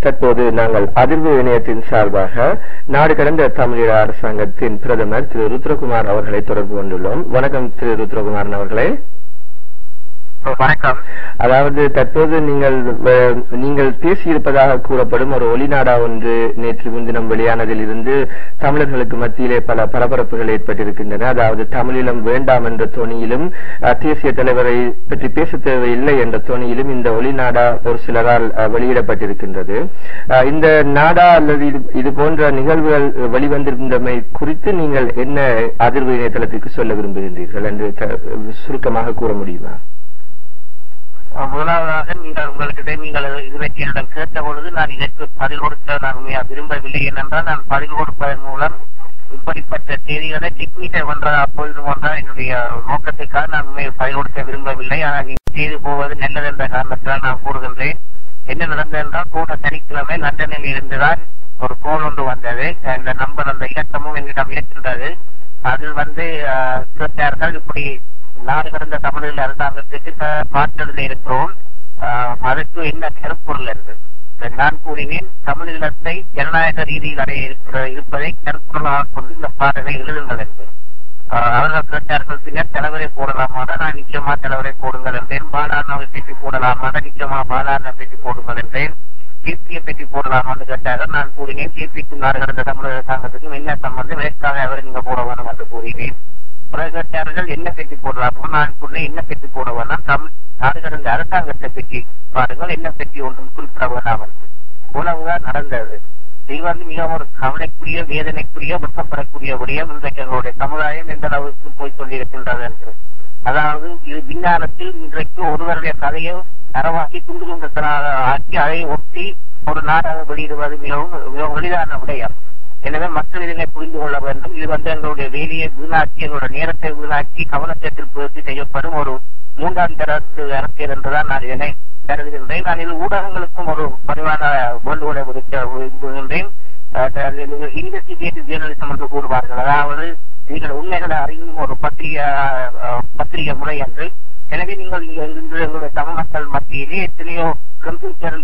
தற்போது நாங்கள் அதிர்வு இணையத்தின் சார்பாக நாடு கடந்த தமிழீழ அரசாங்கத்தின் பிரதமர் திரு ருத்ரகுமார் அவர்களை தொடர்பு கொண்டுள்ளோம். வணக்கம் திரு ருத்ரகுமாரன் அவர்களே. வணக்கம். அதாவது தற்போது நீங்கள் பேசியிருப்பதாக கூறப்படும் ஒரு ஒளிநாடா ஒன்று நேற்று முன்தினம் வெளியானதில் இருந்து தமிழர்களுக்கு மத்தியிலே பல பரபரப்புகள் ஏற்பட்டிருக்கின்றன. அதாவது தமிழீழம் வேண்டாம் என்ற தொனியிலும் தேசிய தலைவரை பற்றி பேச தேவையில்லை என்ற தொனியிலும் இந்த ஒளிநாடா ஒரு சிலரால் வெளியிடப்பட்டிருக்கின்றது. இந்த நாடா அல்லது இது போன்ற நிகழ்வுகள் வெளிவந்திருந்தமை குறித்து நீங்கள் என்ன அதிர்வு இணையதளத்திற்கு சொல்ல விரும்புகின்றீர்கள் என்று சுருக்கமாக கூற முடியுமா? முதலாவதாக நீங்கள் இதுவரை என்னிடம் கேட்ட பொழுது நான் இதற்கு பதில் கொடுக்க நான் விரும்பவில்லை. ஏனென்றால் நான் பதில் கொடுப்பதன் மூலம் இப்படிப்பட்ட செய்திகளை டிக்னிட்டை அப்பொழுது போன்ற என்னுடைய நோக்கத்துக்காக நான் பதில் கொடுக்க விரும்பவில்லை. ஆனால் செய்து போவது நல்லது என்ற காரணத்தால் நான் கூறுகின்றேன். என்ன நடந்தது என்றால் போன சனிக்கிழமை லண்டனில் இருந்துதான் ஒரு கோல் ஒன்று வந்தது. அந்த நம்பர் அந்த இலக்கமும் என்னிடம் இருக்கின்றது. அதில் கேட்டார்கள், இப்படி நாடு கடந்த தமிழீழ அரசாங்கத்துக்கு மாற்றத்தில் இருக்கிறோம், அதற்கு என்ன கருப்பொருள் என்று நான் கூறினேன். தமிழீழத்தை ஜனநாயக ரீதியில் அடைய இருப்பதை கருப்பொருளாக கொண்டு இந்த பாடலை எழுதுங்கள் என்று. அவர்கள் கேட்டார்கள், பின்னர் தலைவரை போடலாமாட நான் நிச்சயமா தலைவரை போடுங்கள் என்றேன். பாலாண்ணாவை பற்றி போடலாமாட நிச்சயமா பாலாண்ணா பற்றி போடுங்கள் என்றேன். கேபியை பற்றி போடலாமான்னு கேட்டார்கள். நான் கூறினேன், கேபிக்கும் நாடு கடந்த தமிழக அரசாங்கத்துக்கும் என்ன சம்பந்தம், வேட்காக அவரை நீங்க போட வேணும் என்று கூறினேன். கேட்டார்கள், என்ன பெட்டி போடலாமோ நான் சொன்னேன், என்ன பெட்டி போட வேணாம், தமிழ் நாடு கடந்த அரசாங்கத்தை பற்றி பாருங்கள், என்ன பெட்டி ஒன்றும் குறிப்பிட வேண்டாம் என்று. உணவுதான் நடந்தது. இது மிகவும் ஒரு கவலைக்குரிய வேதனைக்குரிய வெட்கப்படக்கூடிய விடயம். இன்றைக்கு எங்களுடைய சமுதாயம் எந்த அளவுக்கு போய் கொண்டிருக்கின்றது என்று. அதாவது இது விஞ்ஞானத்தில் இன்றைக்கு ஒருவருடைய கதையை தரவாக்கி துண்டு துண்டத்தனாக ஆக்கி அதை ஒட்டி ஒரு நாடாக வெளியிடுவது மிகவும் எளிதான விடயம். எனவே மக்கள் இதனை புரிந்து கொள்ள வேண்டும். இது எங்களுடைய வேலையை வீணாக்கி, எங்களுடைய நேரத்தை வீணாக்கி, கவனத்தை திருப்பி செய்யப்படும் ஒரு மூன்றாம் தரத்து அரசியல் என்றுதான் நான் இதனை கருதுகின்றேன். நான் இது ஊடகங்களுக்கும் ஒரு பரிவான வேண்டுகோளை விடுக்கின்றேன். இன்வெஸ்டிகேட்டிவ் ஜேர்னலிசம் என்று கூறுவார்கள். அதாவது நீங்கள் உண்மைகளை அறியும் ஒரு பத்திரிகை முறை என்று. எனவே நீங்கள் எங்களுடைய தமிழ் மக்கள் மத்தியிலே எத்தனையோ கம்ப்யூட்டர்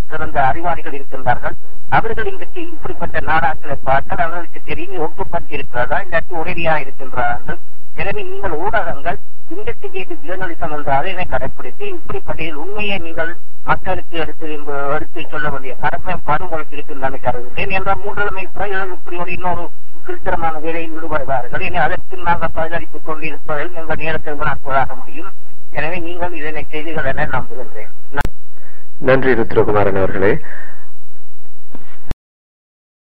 சிறந்த அறிவாளிகள் இருக்கின்றார்கள். அவர்கள் இன்றைக்கு இப்படிப்பட்ட நாடாக்களை பார்த்தால் அவர்களுக்கு தெரியும் ஒப்புப்பட்டு இருக்கிறதா, இல்லாட்டி ஒரேடியாக இருக்கின்றார்கள். எனவே நீங்கள் ஊடகங்கள் இன்வெஸ்டிகேட்டிவ் ஜேர்னலிசம் என்ற அதனை கடைபிடித்து இப்படிப்பட்ட உண்மையை நீங்கள் மக்களுக்கு எடுத்து சொல்ல வேண்டிய கடமை உங்களுக்கு இருக்கின்றன கருதுகிறேன். என்ற மூன்றுமை இப்படி இன்னொரு கிருத்தரமான வேலையில் ஈடுபடுவார்கள். என அதற்கு நாங்கள் பதிலளித்துக் கொண்டிருப்பதில் எங்கள் நேரத்தை வீணாக்குவதாக முடியும். எனவே நீங்கள் இதனை செய்திகள் என நம்புகின்றேன். நன்றி ருத்ரகுமாரன் அவர்களே.